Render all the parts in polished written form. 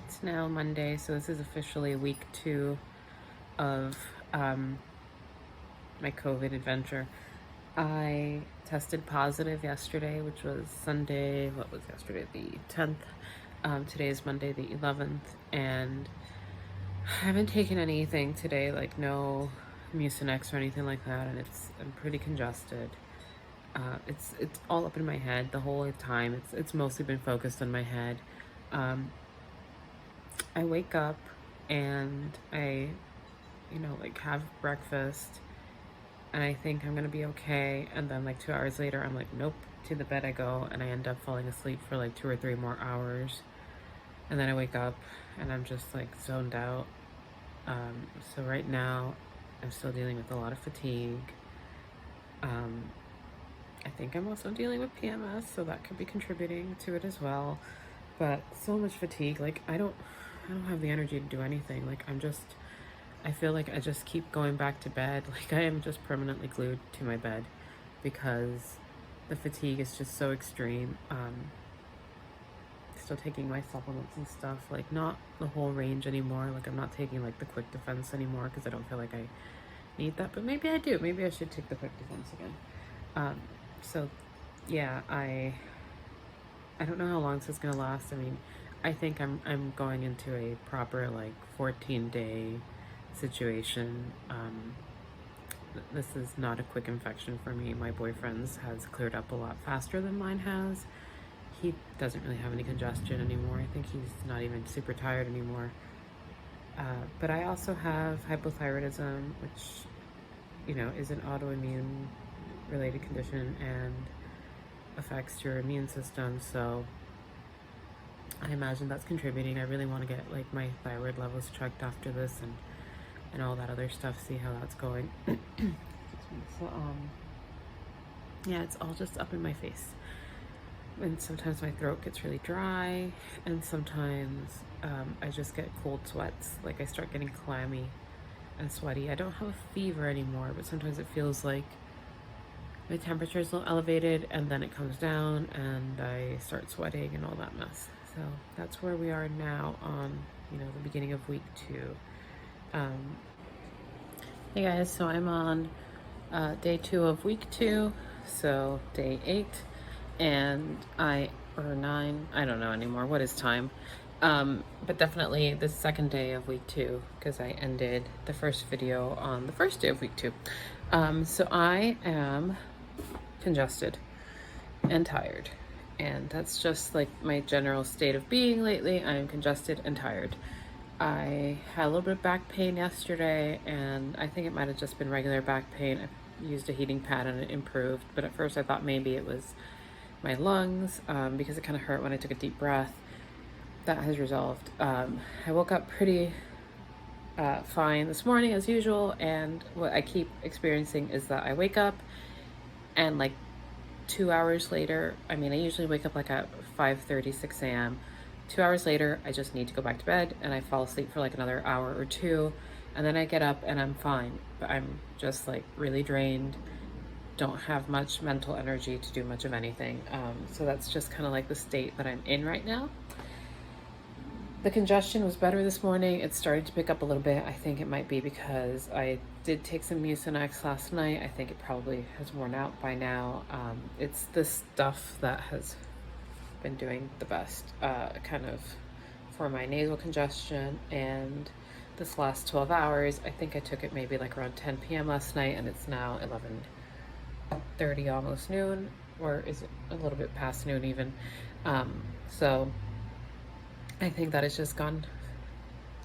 It's now Monday, so this is officially week 2 of my COVID adventure. I tested positive yesterday, which was Sunday. What was yesterday? The 10th. Today is Monday, the 11th, and I haven't taken anything today, like no Mucinex or anything like that, and I'm pretty congested. It's all up in my head the whole time. It's mostly been focused on my head. I wake up and I, like have breakfast and I think I'm gonna be okay. And then like 2 hours later, I'm like, nope, to the bed I go, and I end up falling asleep for like 2 or 3 more hours. And then I wake up and I'm just like zoned out. So right now I'm still dealing with a lot of fatigue. I think I'm also dealing with PMS, so that could be contributing to it as well. But so much fatigue, like I don't have the energy to do anything. Like I feel like I just keep going back to bed. Like I am just permanently glued to my bed because the fatigue is just so extreme. Still taking my supplements and stuff, like not the whole range anymore. Like I'm not taking like the quick defense anymore because I don't feel like I need that, but maybe I do. Maybe I should take the quick defense again. So yeah, I don't know how long this is gonna last. I mean, I think I'm going into a proper like 14-day situation. This is not a quick infection for me. My boyfriend's has cleared up a lot faster than mine has. He doesn't really have any congestion anymore. I think he's not even super tired anymore. But I also have hypothyroidism, which, is an autoimmune related condition and affects your immune system. So I imagine that's contributing. I really want to get like my thyroid levels checked after this and all that other stuff, see how that's going. So yeah, it's all just up in my face. And sometimes my throat gets really dry, and sometimes I just get cold sweats. Like I start getting clammy and sweaty. I don't have a fever anymore, but sometimes it feels like my temperature is a little elevated, and then it comes down and I start sweating and all that mess. So that's where we are now on, the beginning of week 2. Hey guys, so I'm on day 2 of week 2, so day 8, and or 9, I don't know anymore, what is time? But definitely the second day of week 2, because I ended the first video on the first day of week 2. So I am congested and tired, and that's just like my general state of being lately. I'm congested and tired. I had a little bit of back pain yesterday, and I think it might have just been regular back pain. I used a heating pad and it improved, but at first I thought maybe it was my lungs, because it kind of hurt when I took a deep breath. That has resolved. I woke up pretty fine this morning as usual, and what I keep experiencing is that I wake up and like 2 hours later, I usually wake up like at 5:30, 6 a.m. 2 hours later, I just need to go back to bed, and I fall asleep for like another hour or two, and then I get up and I'm fine, but I'm just like really drained, don't have much mental energy to do much of anything. So that's just kind of like the state that I'm in right now. The congestion was better this morning. It started to pick up a little bit. I think it might be because I did take some Mucinex last night. I think it probably has worn out by now. It's the stuff that has been doing the best, kind of for my nasal congestion. And this last 12 hours, I think I took it maybe like around 10 p.m. last night, and it's now 11:30, almost noon, or is it a little bit past noon even? So I think that it's just gone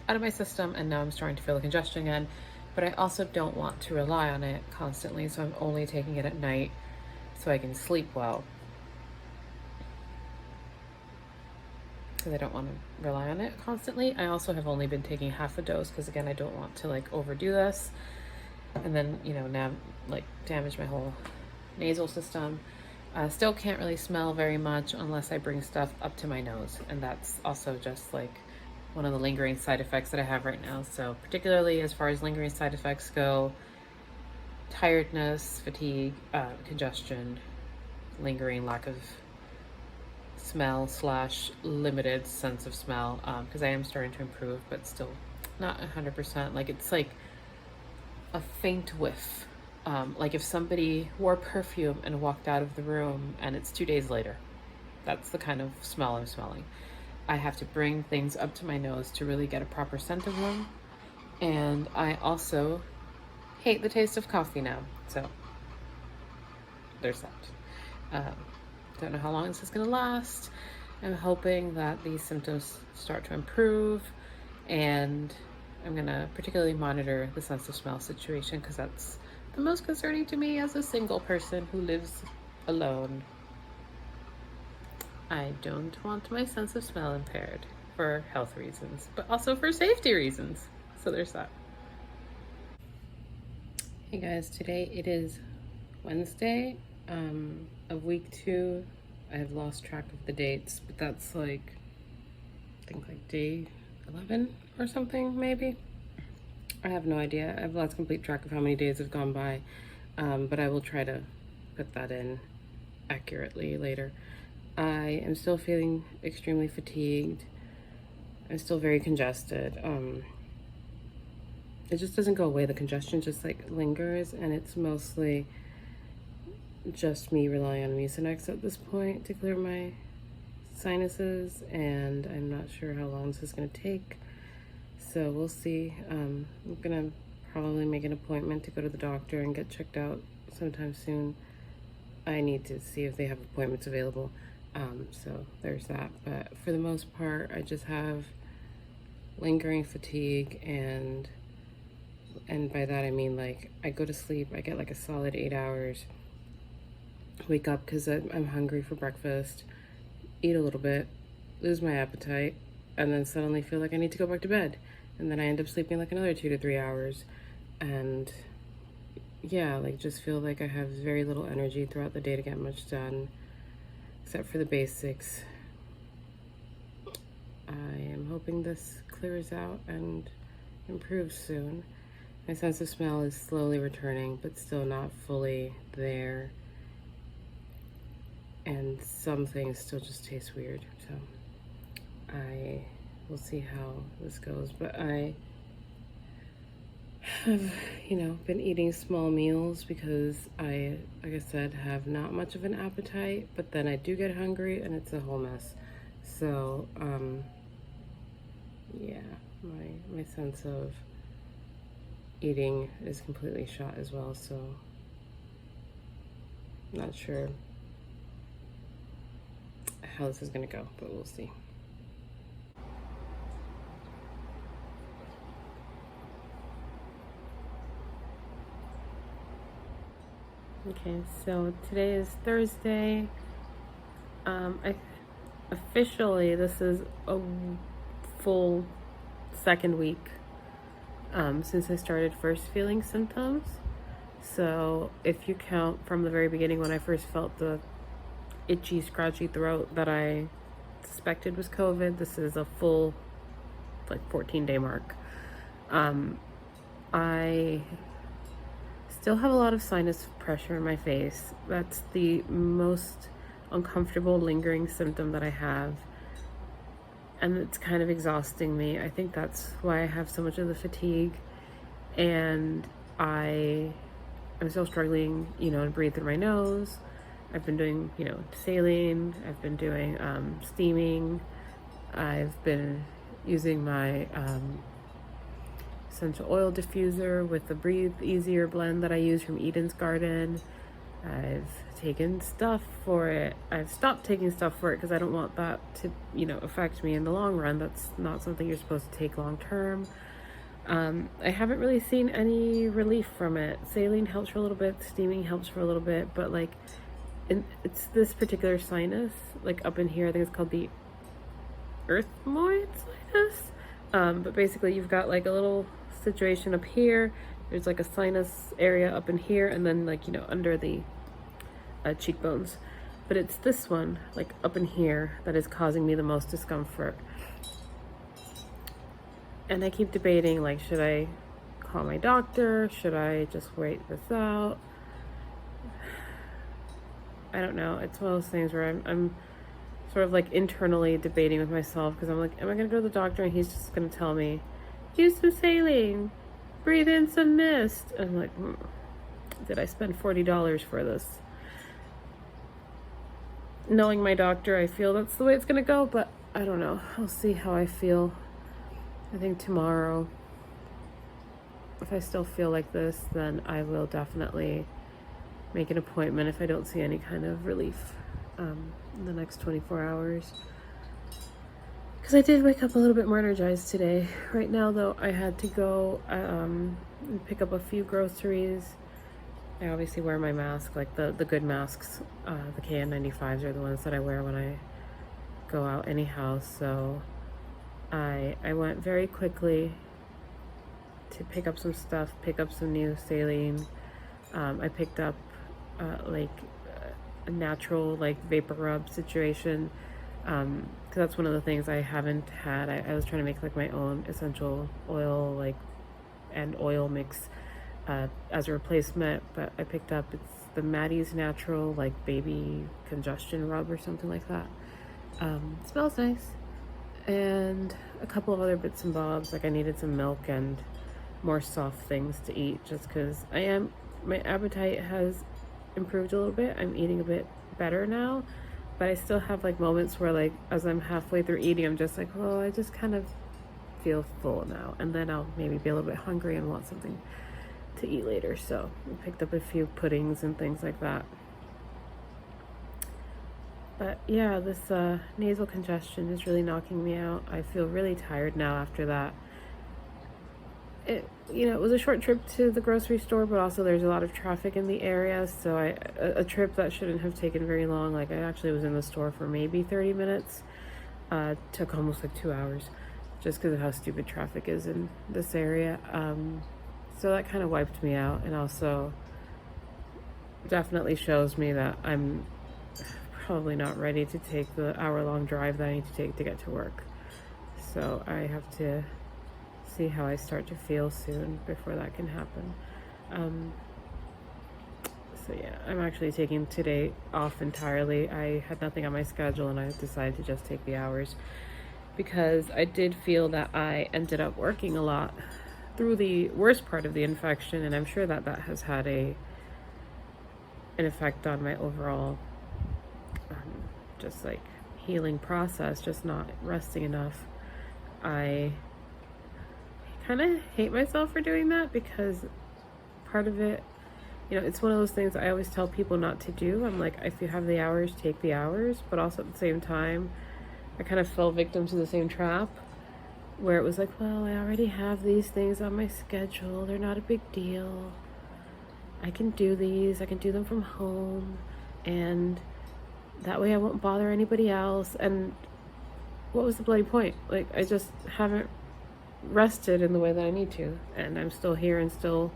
out of my system, and now I'm starting to feel the congestion again. But I also don't want to rely on it constantly, so I'm only taking it at night so I can sleep well, because I don't want to rely on it constantly. I also have only been taking half a dose because, again, I don't want to like overdo this and then now like damage my whole nasal system. Still can't really smell very much unless I bring stuff up to my nose, and that's also just like one of the lingering side effects that I have right now. So particularly as far as lingering side effects go, tiredness, fatigue, congestion, lingering lack of smell slash limited sense of smell, because I am starting to improve, but still not 100%. Like, it's like a faint whiff. Like if somebody wore perfume and walked out of the room and it's 2 days later. That's the kind of smell I'm smelling. I have to bring things up to my nose to really get a proper scent of them. And I also hate the taste of coffee now. So there's that. Don't know how long this is going to last. I'm hoping that these symptoms start to improve, and I'm going to particularly monitor the sense of smell situation, because that's the most concerning to me as a single person who lives alone. I don't want my sense of smell impaired for health reasons, but also for safety reasons. So there's that. Hey guys, today it is Wednesday of week 2. I have lost track of the dates, but that's like, I think like day 11 or something, maybe. I have no idea. I've lost complete track of how many days have gone by, but I will try to put that in accurately later. I am still feeling extremely fatigued. I'm still very congested. It just doesn't go away. The congestion just like lingers, and it's mostly just me relying on Mucinex at this point to clear my sinuses, and I'm not sure how long this is going to take, so we'll see. I'm gonna probably make an appointment to go to the doctor and get checked out sometime soon. I need to see if they have appointments available, so there's that. But for the most part, I just have lingering fatigue, and by that I mean, like, I go to sleep, I get like a solid 8 hours, wake up because I'm hungry for breakfast, eat a little bit, lose my appetite, and then suddenly feel like I need to go back to bed, and then I end up sleeping like another 2 to 3 hours, and yeah, like just feel like I have very little energy throughout the day to get much done, except for the basics. I am hoping this clears out and improves soon. My sense of smell is slowly returning, but still not fully there. And some things still just taste weird. So I will see how this goes. But I have, been eating small meals because I, like I said, have not much of an appetite, but then I do get hungry and it's a whole mess. So, yeah, my sense of eating is completely shot as well, so not sure how this is gonna go, but we'll see. Okay, so today is Thursday. Officially, this is a full second week since I started first feeling symptoms. So if you count from the very beginning when I first felt the itchy, scratchy throat that I suspected was COVID, this is a full 14-day mark. I still have a lot of sinus pressure in my face. That's the most uncomfortable lingering symptom that I have, and it's kind of exhausting me. I think that's why I have so much of the fatigue, and I'm still struggling, to breathe through my nose. I've been doing, saline. I've been doing steaming. I've been using my essential oil diffuser with the Breathe Easier blend that I use from Eden's Garden. I've taken stuff for it. I've stopped taking stuff for it because I don't want that to, affect me in the long run. That's not something you're supposed to take long term. I haven't really seen any relief from it. Saline helps for a little bit, steaming helps for a little bit, but it's this particular sinus, up in here, I think it's called the earthmoid sinus. But basically you've got a little situation up here. There's a sinus area up in here, and then under the cheekbones. But it's this one, up in here, that is causing me the most discomfort. And I keep debating, should I call my doctor? Should I just wait this out? I don't know. It's one of those things where I'm sort of like internally debating with myself because I'm like, am I going to go to the doctor and he's just going to tell me, use some saline, breathe in some mist? And I'm like, did I spend $40 for this? Knowing my doctor, I feel that's the way it's going to go, but I don't know. I'll see how I feel. I think tomorrow, if I still feel like this, then I will definitely make an appointment if I don't see any kind of relief in the next 24 hours. Because I did wake up a little bit more energized today. Right now, though, I had to go and pick up a few groceries. I obviously wear my mask, like the good masks. The KN95s are the ones that I wear when I go out anyhow. So I went very quickly to pick up some stuff, pick up some new saline. I picked up like a natural like vapor rub situation, because that's one of the things I haven't had. I was trying to make like my own essential oil and oil mix as a replacement, but I picked up, it's the Maddie's natural like baby congestion rub or something like that. It smells nice, and a couple of other bits and bobs, like I needed some milk and more soft things to eat, just because my appetite has improved a little bit. I'm eating a bit better now, but I still have like moments where like as I'm halfway through eating, I'm just like, oh, I just kind of feel full now, and then I'll maybe be a little bit hungry and want something to eat later. So I picked up a few puddings and things like that. But yeah, this nasal congestion is really knocking me out. I feel really tired now after that. It was a short trip to the grocery store, but also there's a lot of traffic in the area, so a trip that shouldn't have taken very long. Like I actually was in the store for maybe 30 minutes. Took almost like 2 hours, just because of how stupid traffic is in this area. So that kind of wiped me out, and also definitely shows me that I'm probably not ready to take the hour-long drive that I need to take to get to work. So I have to see how I start to feel soon before that can happen. So yeah, I'm actually taking today off entirely. I had nothing on my schedule, and I decided to just take the hours because I did feel that I ended up working a lot through the worst part of the infection, and I'm sure that that has had an effect on my overall just like healing process, just not resting enough. I kind of hate myself for doing that, because part of it, it's one of those things I always tell people not to do. I'm like, if you have the hours, take the hours, but also at the same time, I kind of fell victim to the same trap where it was like, well, I already have these things on my schedule. They're not a big deal. I can do these. I can do them from home, and that way I won't bother anybody else. And what was the bloody point? Like, I just haven't rested in the way that I need to, and I'm still here and still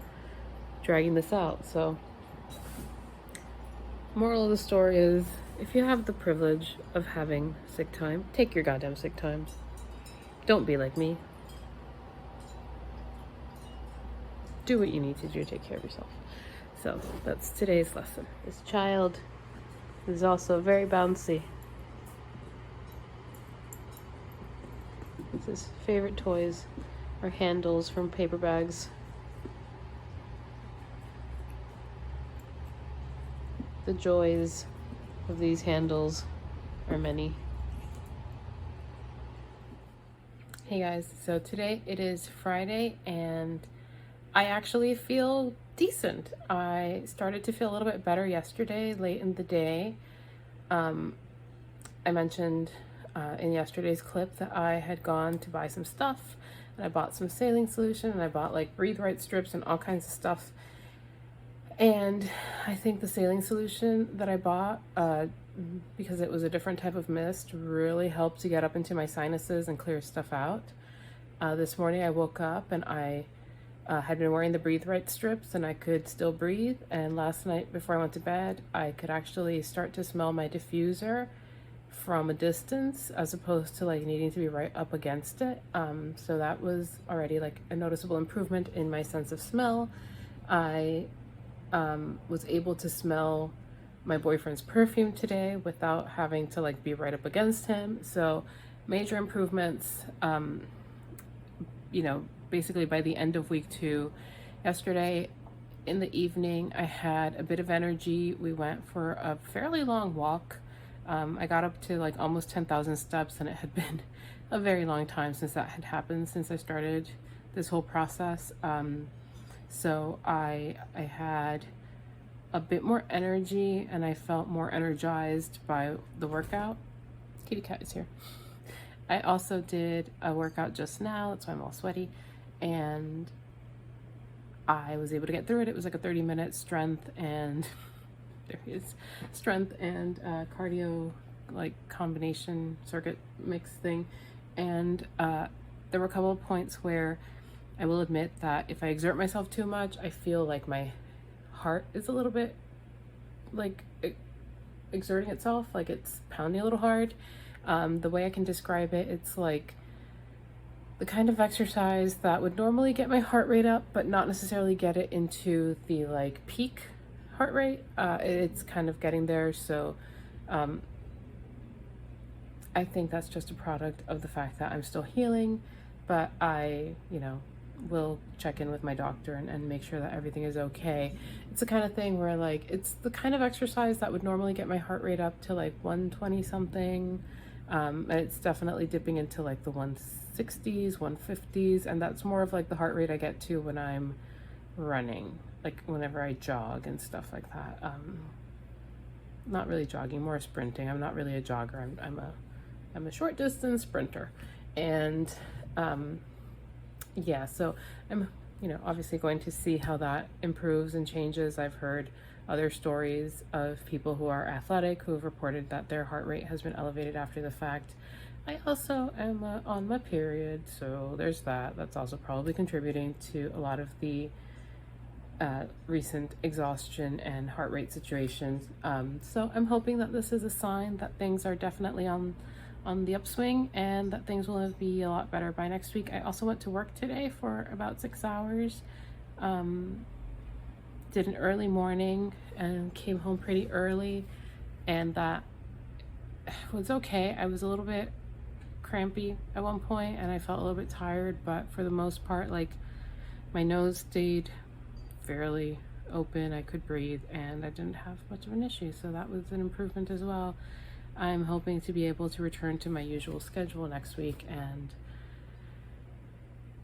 dragging this out. So moral of the story is, if you have the privilege of having sick time, take your goddamn sick time. Don't be like me. Do what you need to do to take care of yourself. So that's today's lesson. This child is also very bouncy. His favorite toys are handles from paper bags. The joys of these handles are many. Hey guys, so today it is Friday, and I actually feel decent. I started to feel a little bit better yesterday, late in the day. I mentioned in yesterday's clip that I had gone to buy some stuff, and I bought some saline solution, and I bought like breathe right strips and all kinds of stuff. And I think the saline solution that I bought, because it was a different type of mist, really helped to get up into my sinuses and clear stuff out. This morning I woke up and I had been wearing the breathe right strips, and I could still breathe. And last night before I went to bed, I could actually start to smell my diffuser from a distance, as opposed to like needing to be right up against it. So that was already like a noticeable improvement in my sense of smell. I was able to smell my boyfriend's perfume today without having to like be right up against him. So major improvements. You know, basically by the end of week 2, yesterday in the evening, I had a bit of energy. We went for a fairly long walk. I got up to like almost 10,000 steps, and it had been a very long time since that had happened, since I started this whole process. So I had a bit more energy, and I felt more energized by the workout. Kitty cat is here. I also did a workout just now, that's why I'm all sweaty, and I was able to get through it. It was like a 30-minute strength and there he is, strength and cardio like combination circuit mix thing. And there were a couple of points where I will admit that if I exert myself too much, I feel like my heart is a little bit like exerting itself, like it's pounding a little hard. The way I can describe it, it's like the kind of exercise that would normally get my heart rate up, but not necessarily get it into the like peak heart rate. It's kind of getting there. So I think that's just a product of the fact that I'm still healing, but I, you know, will check in with my doctor and make sure that everything is okay. It's the kind of thing where like, it's the kind of exercise that would normally get my heart rate up to like 120 something. And it's definitely dipping into like the 160s, 150s, and that's more of like the heart rate I get to when I'm running, like whenever I jog and stuff like that. Not really jogging, more sprinting. I'm not really a jogger. I'm a short distance sprinter, and yeah. So I'm, you know, obviously going to see how that improves and changes. I've heard other stories of people who are athletic who have reported that their heart rate has been elevated after the fact. I also am on my period, so there's that. That's also probably contributing to a lot of the recent exhaustion and heart rate situations. So I'm hoping that this is a sign that things are definitely on the upswing and that things will be a lot better by next week. I also went to work today for about 6 hours. Did an early morning and came home pretty early, and that was okay. I was a little bit crampy at one point and I felt a little bit tired, but for the most part, like my nose stayed fairly open, I could breathe, and I didn't have much of an issue, so that was an improvement as well. I'm hoping to be able to return to my usual schedule next week and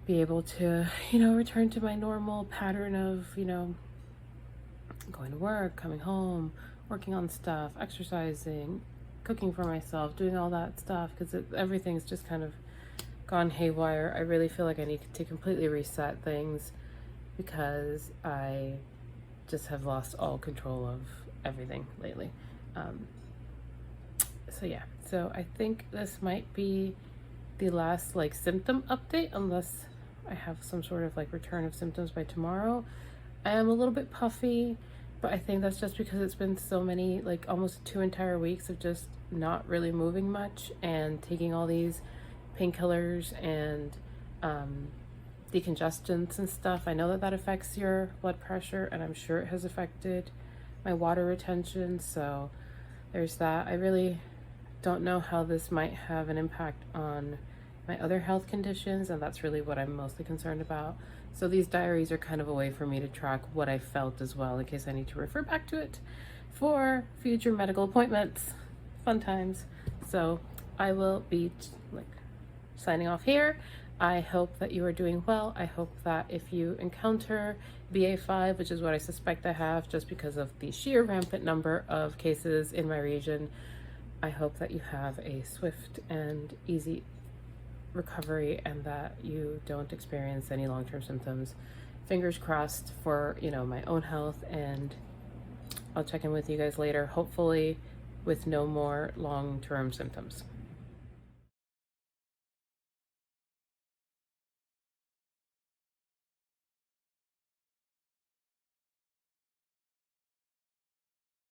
be able to, you know, return to my normal pattern of, you know, going to work, coming home, working on stuff, exercising, cooking for myself, doing all that stuff, because everything's just kind of gone haywire. I really feel like I need to completely reset things because I just have lost all control of everything lately. So yeah, so I think this might be the last like symptom update, unless I have some sort of like return of symptoms by tomorrow. I am a little bit puffy, but I think that's just because it's been so many, like almost 2 entire weeks of just not really moving much and taking all these painkillers and decongestants and stuff. I know that that affects your blood pressure, and I'm sure it has affected my water retention, so there's that. I really don't know how this might have an impact on my other health conditions, and that's really what I'm mostly concerned about. So these diaries are kind of a way for me to track what I felt as well, in case I need to refer back to it for future medical appointments. Fun times. So I will be like signing off here. I hope that you are doing well. I hope that if you encounter BA5, which is what I suspect I have just because of the sheer rampant number of cases in my region, I hope that you have a swift and easy recovery and that you don't experience any long-term symptoms. Fingers crossed for, you know, my own health, and I'll check in with you guys later, hopefully with no more long-term symptoms.